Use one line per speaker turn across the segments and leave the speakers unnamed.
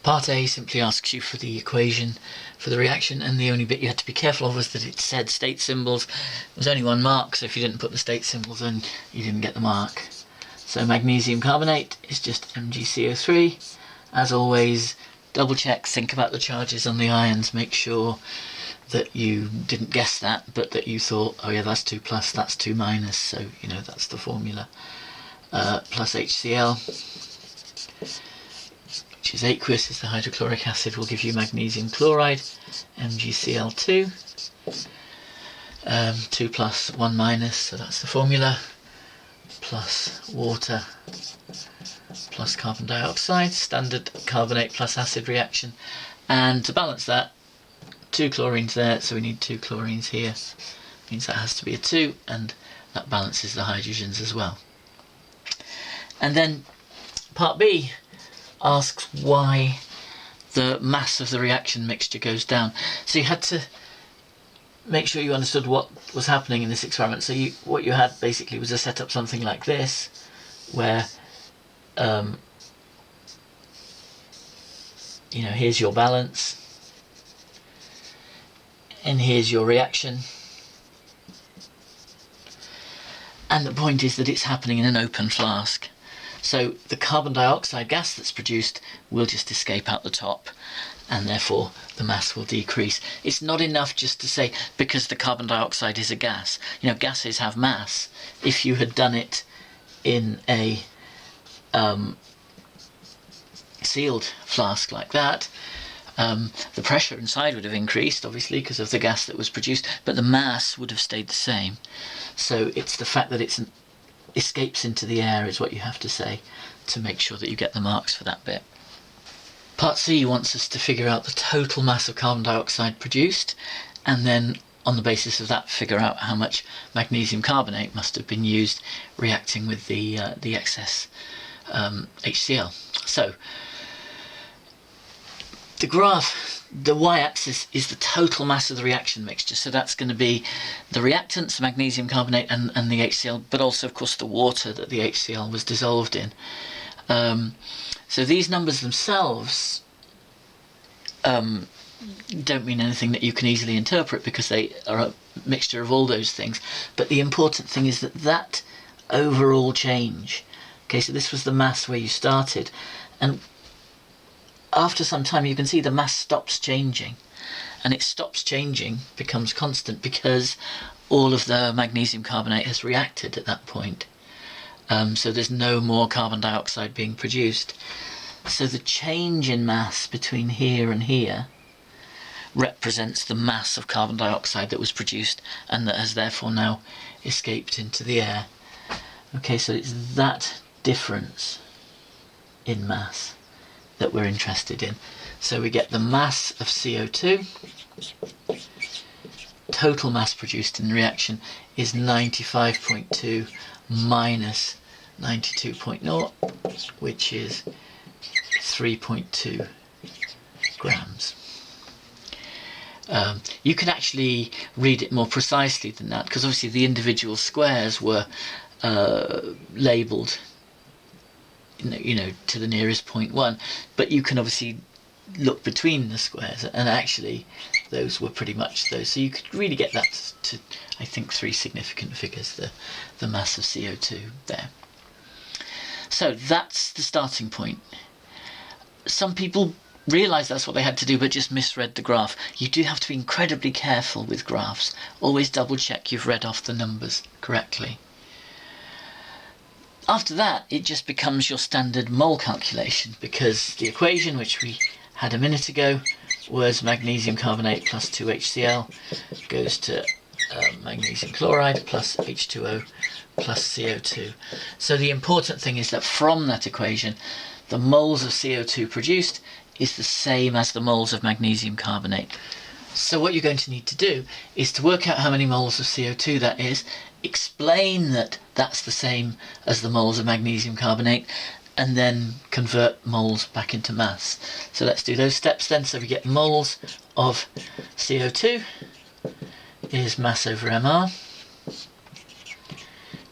Part A simply asks you for the equation for the reaction, and the only bit you had to be careful of was that it said state symbols. There was only 1 mark, so if you didn't put the state symbols in, you didn't get the mark. So magnesium carbonate is just MgCO3. As always, double check, think about the charges on the ions, make sure that you didn't guess that, but that you thought, oh yeah, that's 2 plus, that's 2 minus, so you know that's the formula. Plus HCl, which is aqueous, is the hydrochloric acid, will give you magnesium chloride, MgCl2, 2 plus, 1 minus, so that's the formula, plus water, plus carbon dioxide, standard carbonate plus acid reaction, and to balance that, 2 chlorines there, so we need 2 chlorines here, means that has to be a 2, and that balances the hydrogens as well. And then part B asks why the mass of the reaction mixture goes down. So you had to make sure you understood what was happening in this experiment. So what you had basically was to set up something like this, where you know, here's your balance, and here's your reaction. And the point is that it's happening in an open flask. So the carbon dioxide gas that's produced will just escape out the top, and therefore the mass will decrease. It's not enough just to say because the carbon dioxide is a gas. You know, gases have mass. If you had done it in a sealed flask like that, the pressure inside would have increased, obviously, because of the gas that was produced, but the mass would have stayed the same. So it's the fact that it escapes into the air is what you have to say to make sure that you get the marks for that bit. Part C wants us to figure out the total mass of carbon dioxide produced, and then on the basis of that figure out how much magnesium carbonate must have been used reacting with the excess HCl. So the graph, the y-axis is the total mass of the reaction mixture, so that's going to be the reactants, magnesium carbonate and the HCl, but also of course the water that the HCl was dissolved in. So these numbers themselves don't mean anything that you can easily interpret because they are a mixture of all those things, but the important thing is that overall change, okay, so this was the mass where you started, and after some time you can see the mass stops changing, and it stops changing, becomes constant, because all of the magnesium carbonate has reacted at that point. So there's no more carbon dioxide being produced. So the change in mass between here and here represents the mass of carbon dioxide that was produced and that has therefore now escaped into the air. Okay, so it's that difference in mass that we're interested in. So we get the mass of CO2, total mass produced in the reaction is 95.2 minus 92.0, which is 3.2 grams. You can actually read it more precisely than that, because obviously the individual squares were labelled you know, to the nearest 0.1, but you can obviously look between the squares, and actually those were pretty much those. So you could really get that to, I think, 3 significant figures, the mass of CO2 there. So that's the starting point. Some people realised that's what they had to do, but just misread the graph. You do have to be incredibly careful with graphs. Always double check you've read off the numbers correctly. After that, it just becomes your standard mole calculation, because the equation, which we had a minute ago, was magnesium carbonate plus 2HCl goes to magnesium chloride plus H2O plus CO2. So the important thing is that from that equation, the moles of CO2 produced is the same as the moles of magnesium carbonate. So what you're going to need to do is to work out how many moles of CO2 that is, explain that that's the same as the moles of magnesium carbonate, and then convert moles back into mass. So let's do those steps then. So we get moles of CO2 is mass over mR,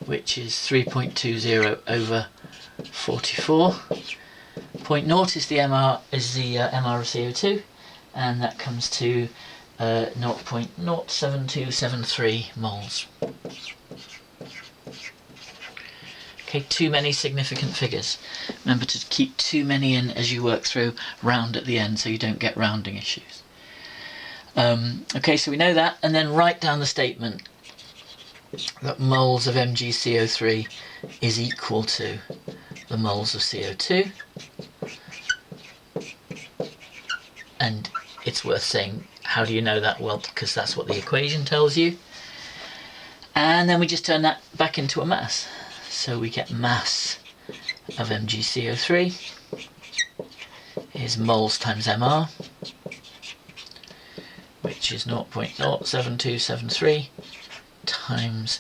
which is 3.20 over 44.6 1.0 is the MR MR of CO2, and that comes to 0.07273 moles. Okay, too many significant figures. Remember to keep too many in as you work through, round at the end so you don't get rounding issues. Okay, so we know that, and then write down the statement that moles of MgCO3 is equal to the moles of CO2. And it's worth saying, how do you know that? Well, because that's what the equation tells you. And then we just turn that back into a mass. So we get mass of MgCO3 is moles times MR, which is 0.07273 times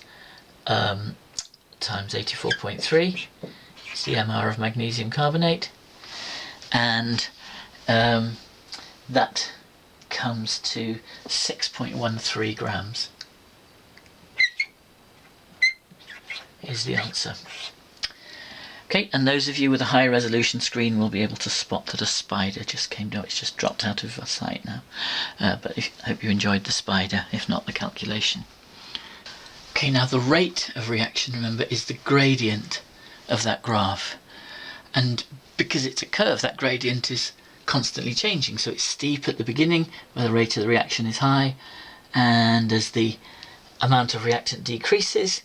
84.3. It's the MR of magnesium carbonate, and that comes to 6.13 grams is the answer. Okay, and those of you with a high resolution screen will be able to spot that a spider just came down. It's just dropped out of our sight now, but I hope you enjoyed the spider, if not the calculation. Okay, now the rate of reaction, remember, is the gradient of that graph, and because it's a curve, that gradient is constantly changing. So it's steep at the beginning where the rate of the reaction is high, and as the amount of reactant decreases,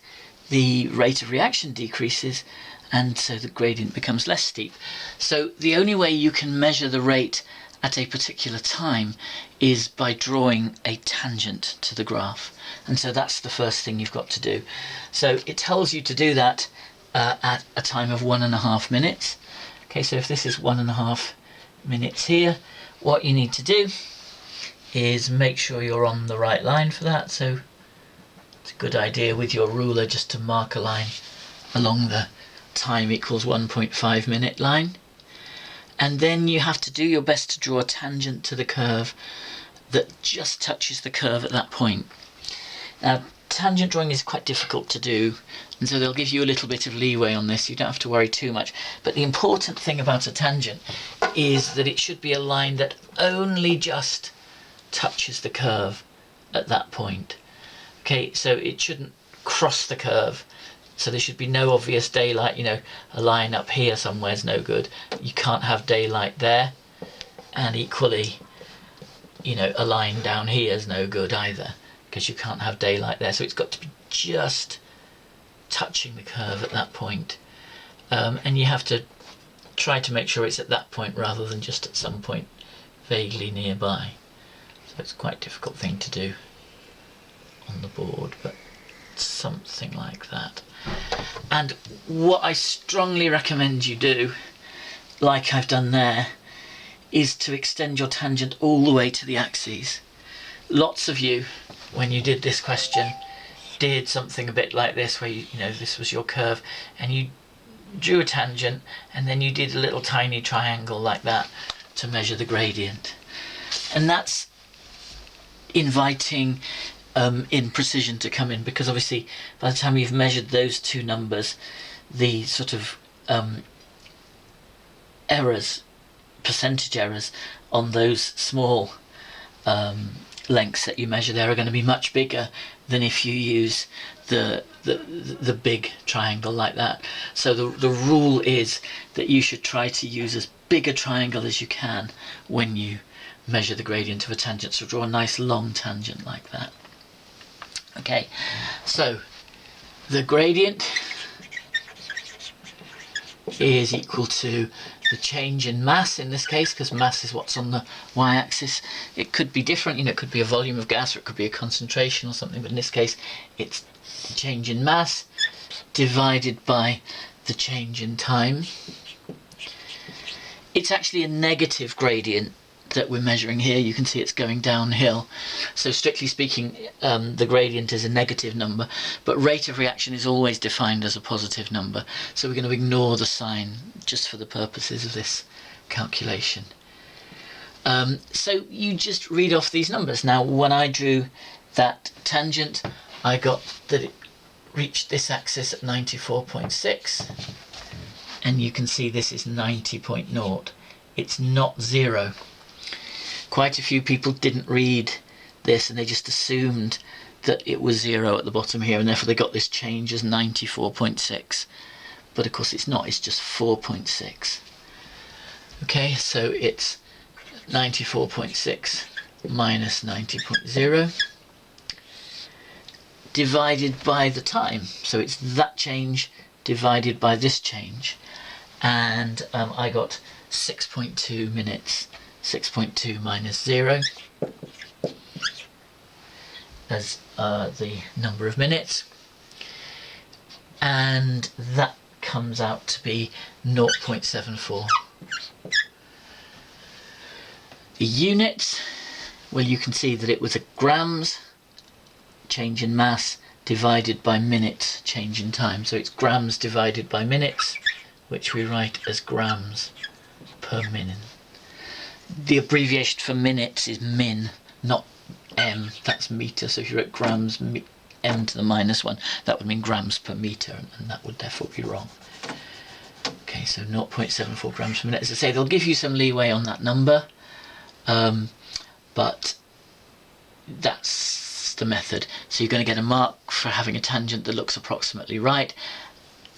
the rate of reaction decreases, and so the gradient becomes less steep. So the only way you can measure the rate at a particular time is by drawing a tangent to the graph, and so that's the first thing you've got to do. So it tells you to do that at a time of 1.5 minutes. Okay, so if this is 1.5 minutes here, what you need to do is make sure you're on the right line for that. So it's a good idea with your ruler just to mark a line along the time equals 1.5 minute line, and then you have to do your best to draw a tangent to the curve that just touches the curve at that point. Now, tangent drawing is quite difficult to do, and so they'll give you a little bit of leeway on this. You don't have to worry too much, but the important thing about a tangent is that it should be a line that only just touches the curve at that point. Okay, so it shouldn't cross the curve, so there should be no obvious daylight. You know, a line up here somewhere is no good. You can't have daylight there, and equally, you know, a line down here is no good either, because you can't have daylight there. So it's got to be just touching the curve at that point, and you have to try to make sure it's at that point rather than just at some point vaguely nearby. So it's quite a difficult thing to do on the board, but something like that. And what I strongly recommend you do, like I've done there, is to extend your tangent all the way to the axes. Lots of you, when you did this question, did something a bit like this, where you know, this was your curve, and you drew a tangent, and then you did a little tiny triangle like that to measure the gradient. And that's inviting imprecision to come in, because obviously by the time you've measured those two numbers, the sort of errors, percentage errors on those small lengths that you measure there are going to be much bigger than if you use the big triangle like that. So the rule is that you should try to use as big a triangle as you can when you measure the gradient of a tangent. So draw a nice long tangent like that. Okay, so the gradient is equal to the change in mass in this case, because mass is what's on the y-axis. It could be different, you know, it could be a volume of gas, or it could be a concentration or something, but in this case it's change in mass divided by the change in time. It's actually a negative gradient that we're measuring here. You can see it's going downhill, so strictly speaking the gradient is a negative number, but rate of reaction is always defined as a positive number, so we're going to ignore the sign just for the purposes of this calculation. So you just read off these numbers. Now when I drew that tangent, I got that it reached this axis at 94.6, and you can see this is 90.0. It's not 0. Quite a few people didn't read this and they just assumed that it was 0 at the bottom here, and therefore they got this change as 94.6. But of course it's not, it's just 4.6. Okay, so it's 94.6 minus 90.0 divided by the time. So it's that change divided by this change. And I got 6.2 minutes. 6.2 minus 0 as the number of minutes. And that comes out to be 0.74. The units, well, you can see that it was a grams change in mass divided by minutes change in time. So it's grams divided by minutes, which we write as grams per minute. The abbreviation for minutes is min, not m, that's meter. So if you wrote grams m to the minus 1, that would mean grams per meter, and that would therefore be wrong. Okay, so 0.74 grams per minute. As I say, they'll give you some leeway on that number, but that's the method. So you're going to get a mark for having a tangent that looks approximately right.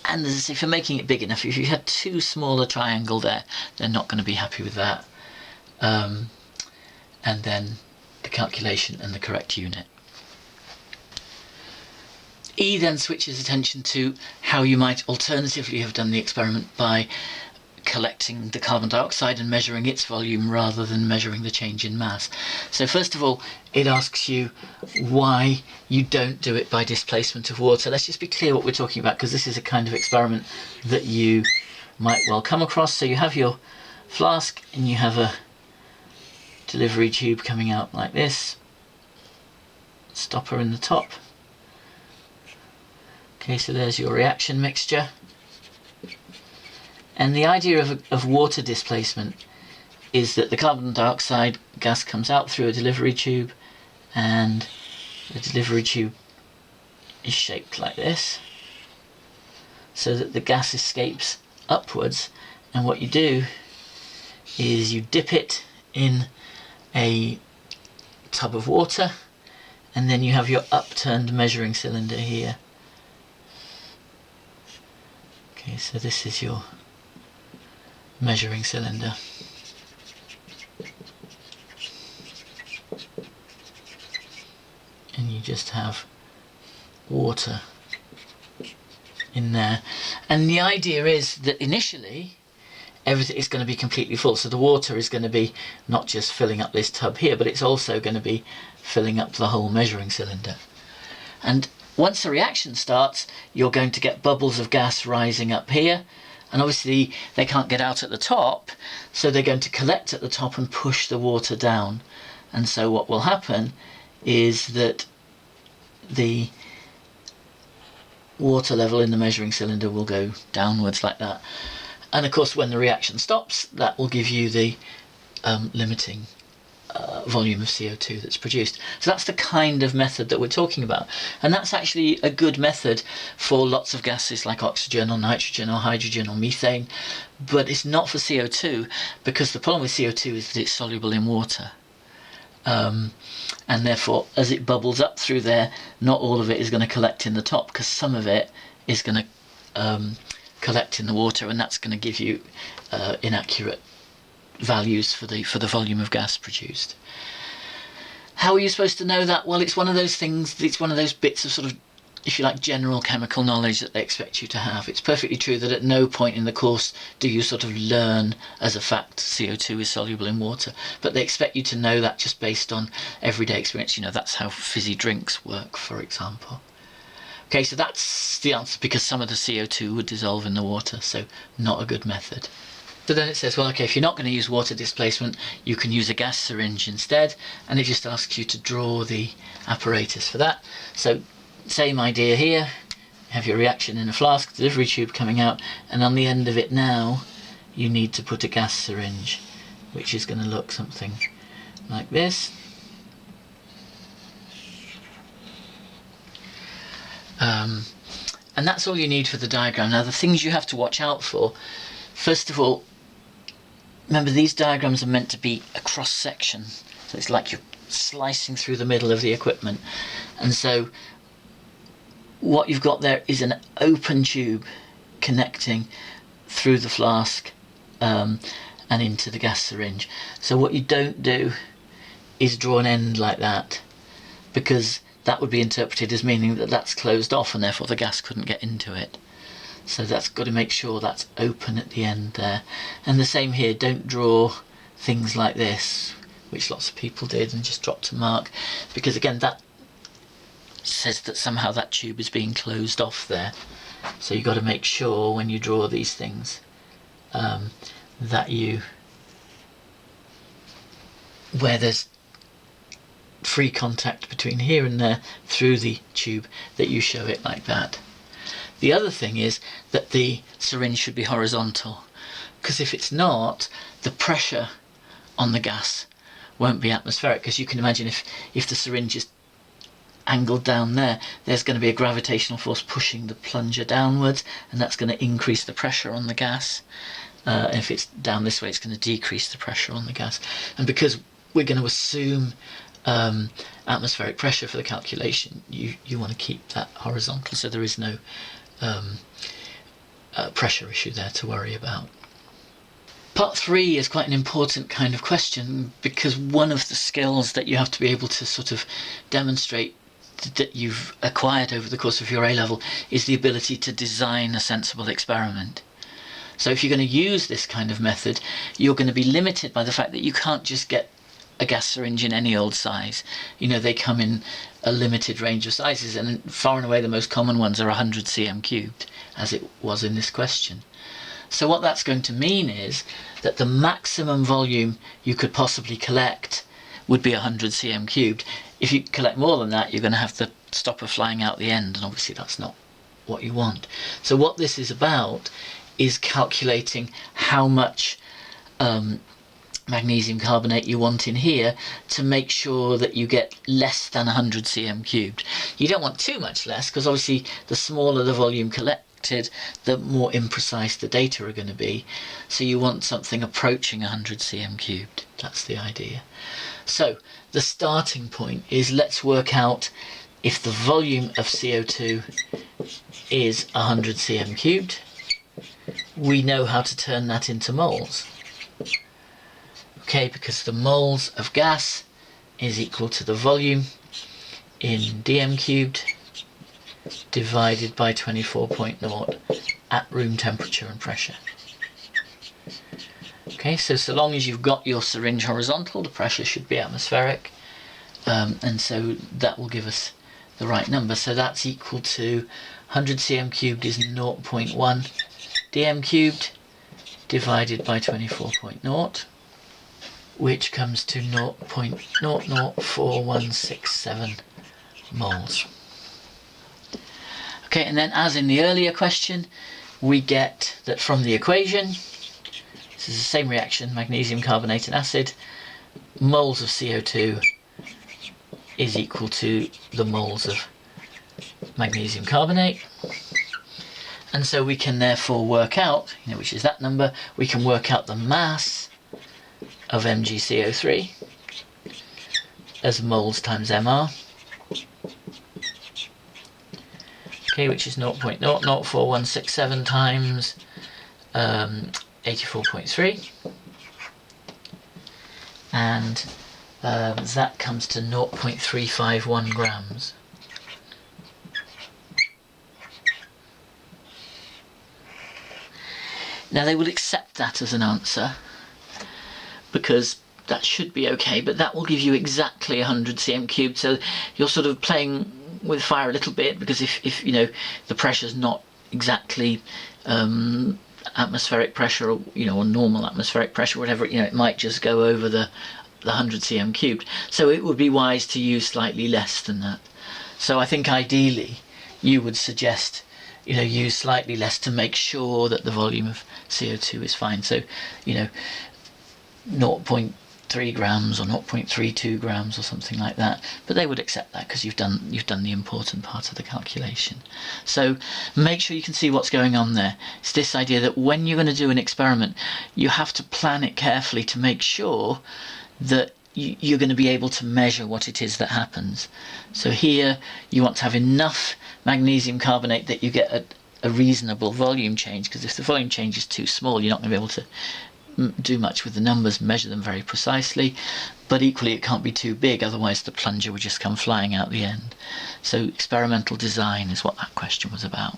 And as I say, for making it big enough, if you had too small a triangle there, they're not going to be happy with that. And then the calculation and the correct unit. E then switches attention to how you might alternatively have done the experiment by collecting the carbon dioxide and measuring its volume rather than measuring the change in mass. So first of all, it asks you why you don't do it by displacement of water. Let's just be clear what we're talking about, because this is a kind of experiment that you might well come across. So you have your flask and you have a delivery tube coming out like this, stopper in the top. Okay, so there's your reaction mixture. And the idea of water displacement is that the carbon dioxide gas comes out through a delivery tube, and the delivery tube is shaped like this so that the gas escapes upwards, and what you do is you dip it in a tub of water, and then you have your upturned measuring cylinder here. Okay, so this is your measuring cylinder. And you just have water in there. And the idea is that initially everything is going to be completely full. So the water is going to be not just filling up this tub here, but it's also going to be filling up the whole measuring cylinder. And once the reaction starts, you're going to get bubbles of gas rising up here. And obviously they can't get out at the top, so they're going to collect at the top and push the water down. And so what will happen is that the water level in the measuring cylinder will go downwards like that. And of course, when the reaction stops, that will give you the limiting volume of CO2 that's produced. So that's the kind of method that we're talking about. And that's actually a good method for lots of gases like oxygen or nitrogen or hydrogen or methane. But it's not for CO2, because the problem with CO2 is that it's soluble in water. And therefore, as it bubbles up through there, not all of it is going to collect in the top, because some of it is going to collect in the water, and that's going to give you inaccurate values for the volume of gas produced. How are you supposed to know that? Well, it's one of those things, it's one of those bits of sort of, if you like, general chemical knowledge that they expect you to have. It's perfectly true that at no point in the course do you sort of learn as a fact CO2 is soluble in water, but they expect you to know that just based on everyday experience. You know, that's how fizzy drinks work, for example. Okay, so that's the answer, because some of the CO2 would dissolve in the water, so not a good method. So then it says, well, okay, if you're not going to use water displacement, you can use a gas syringe instead, and it just asks you to draw the apparatus for that. So same idea here, you have your reaction in a flask, delivery tube coming out, and on the end of it now, you need to put a gas syringe, which is going to look something like this. And that's all you need for the diagram. Now the things you have to watch out for, first of all, remember these diagrams are meant to be a cross section, so it's like you're slicing through the middle of the equipment. And so what you've got there is an open tube connecting through the flask and into the gas syringe. So what you don't do is draw an end like that, because that would be interpreted as meaning that that's closed off and therefore the gas couldn't get into it. So that's got to make sure that's open at the end there. And the same here, don't draw things like this, which lots of people did and just dropped a mark, because again that says that somehow that tube is being closed off there. So you've got to make sure when you draw these things that you, where there's free contact between here and there through the tube, that you show it like that. The other thing is that the syringe should be horizontal, because if it's not, the pressure on the gas won't be atmospheric, because you can imagine if the syringe is angled down there, there's going to be a gravitational force pushing the plunger downwards, and that's going to increase the pressure on the gas. If it's down this way, it's going to decrease the pressure on the gas. And because we're going to assume atmospheric pressure for the calculation, you want to keep that horizontal, so there is no pressure issue there to worry about. Part 3 is quite an important kind of question, because one of the skills that you have to be able to sort of demonstrate that you've acquired over the course of your A-level is the ability to design a sensible experiment. So if you're going to use this kind of method, you're going to be limited by the fact that you can't just get a gas syringe in any old size. You know, they come in a limited range of sizes, and far and away the most common ones are 100 cm cubed, as it was in this question. So what that's going to mean is that the maximum volume you could possibly collect would be 100 cm cubed. If you collect more than that, you're going to have the stopper flying out the end, and obviously that's not what you want. So what this is about is calculating how much magnesium carbonate you want in here to make sure that you get less than 100 cm cubed. You don't want too much less, because obviously the smaller the volume collected, the more imprecise the data are going to be. So you want something approaching 100 cm cubed. That's the idea. So the starting point is, let's work out if the volume of CO2 is 100 cm cubed. We know how to turn that into moles. Okay, because the moles of gas is equal to the volume in dm cubed divided by 24.0 at room temperature and pressure. Okay, so long as you've got your syringe horizontal, the pressure should be atmospheric, and so that will give us the right number. So that's equal to 100 cm cubed is 0.1 dm cubed divided by 24.0, which comes to 0.004167 moles. Okay, and then as in the earlier question, we get that from the equation, this is the same reaction, magnesium carbonate and acid, moles of CO2 is equal to the moles of magnesium carbonate. And so we can therefore work out, which is that number, we can work out the mass of MgCO3 as moles times mR, okay, which is 0.004167 times 84.3, and that comes to 0.351 grams. Now they will accept that as an answer, because that should be okay, but that will give you exactly 100 cm cubed, so you're sort of playing with fire a little bit, because if the pressure's not exactly atmospheric pressure, or or normal atmospheric pressure, whatever, it might just go over the 100 cm cubed. So it would be wise to use slightly less than that. So I think ideally you would suggest use slightly less to make sure that the volume of CO2 is fine. So 0.351 0.3 grams or 0.32 grams or something like that, but they would accept that because you've done the important part of the calculation. So make sure you can see what's going on there. It's this idea that when you're going to do an experiment, you have to plan it carefully to make sure that you're going to be able to measure what it is that happens. So here you want to have enough magnesium carbonate that you get a reasonable volume change, because if the volume change is too small, you're not going to be able to do much with the numbers, measure them very precisely, but equally it can't be too big, otherwise the plunger would just come flying out the end. So experimental design is what that question was about.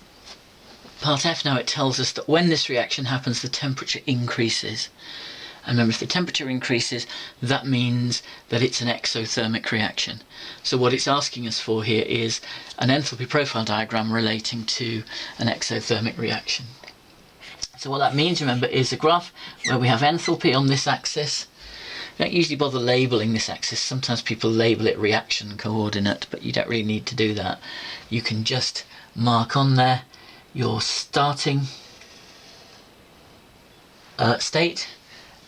Part F now, it tells us that when this reaction happens, the temperature increases. And remember, if the temperature increases, that means that it's an exothermic reaction. So what it's asking us for here is an enthalpy profile diagram relating to an exothermic reaction. So what that means, remember, is a graph where we have enthalpy on this axis. We don't usually bother labelling this axis. Sometimes people label it reaction coordinate, but you don't really need to do that. You can just mark on there your starting state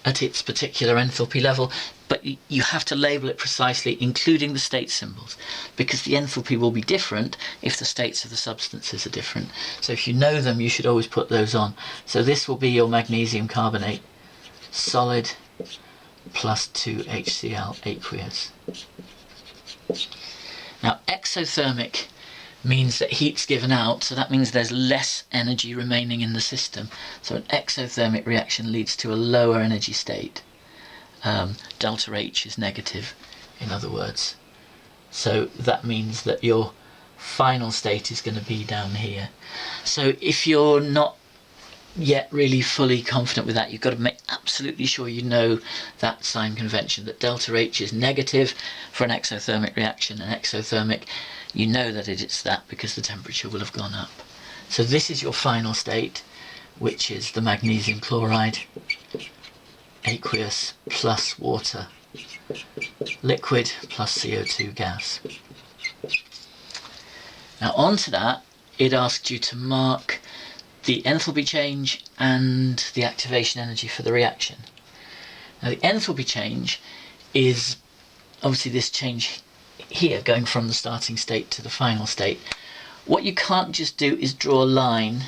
at its particular enthalpy level, but you have to label it precisely, including the state symbols, because the enthalpy will be different if the states of the substances are different. So if you know them, you should always put those on. So this will be your magnesium carbonate, solid plus 2HCl aqueous. Now exothermic means that heat's given out, so that means there's less energy remaining in the system. So an exothermic reaction leads to a lower energy state. Delta H is negative, in other words. So that means that your final state is going to be down here. So if you're not yet really fully confident with that, you've got to make absolutely sure you know that sign convention, that delta H is negative for an exothermic reaction. An exothermic, you know that it's that because the temperature will have gone up. So this is your final state, which is the magnesium chloride, aqueous plus water, liquid plus CO2 gas. Now onto that, it asked you to mark the enthalpy change and the activation energy for the reaction. Now the enthalpy change is obviously this change here, going from the starting state to the final state. What you can't just do is draw a line,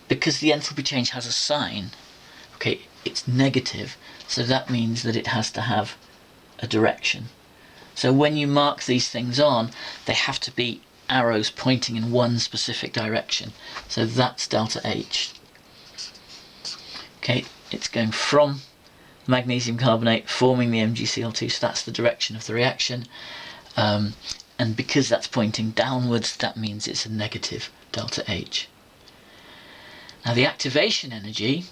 because the enthalpy change has a sign. Okay, it's negative, so that means that it has to have a direction. So when you mark these things on, they have to be arrows pointing in one specific direction. So that's delta H. Okay, it's going from magnesium carbonate forming the MgCl2, so that's the direction of the reaction, and because that's pointing downwards, that means it's a negative delta H. Now the activation energy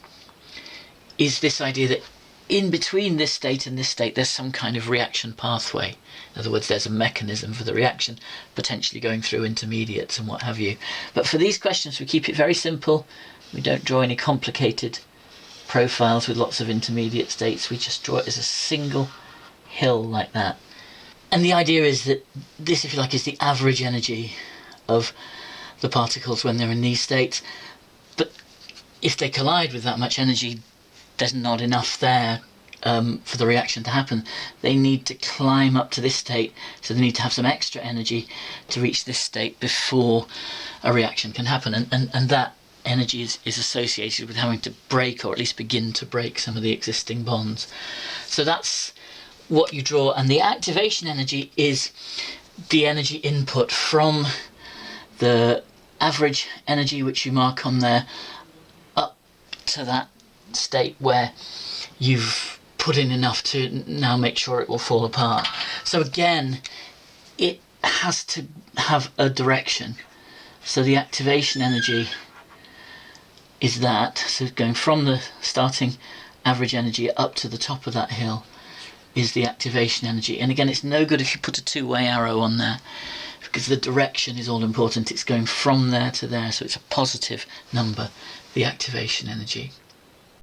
is this idea that in between this state and this state there's some kind of reaction pathway. In other words, there's a mechanism for the reaction, potentially going through intermediates and what have you. But for these questions we keep it very simple. We don't draw any complicated profiles with lots of intermediate states. We just draw it as a single hill like that. And the idea is that this, if you like, is the average energy of the particles when they're in these states. But if they collide with that much energy, there's not enough there for the reaction to happen. They need to climb up to this state, so they need to have some extra energy to reach this state before a reaction can happen. And that energy is associated with having to break, or at least begin to break, some of the existing bonds. So that's what you draw, and the activation energy is the energy input from the average energy, which you mark on there, up to that state where you've put in enough to now make sure it will fall apart. So again, it has to have a direction. So the activation energy is that, so going from the starting average energy up to the top of that hill is the activation energy. And again, it's no good if you put a two-way arrow on there, because the direction is all important. It's going from there to there, so it's a positive number, the activation energy.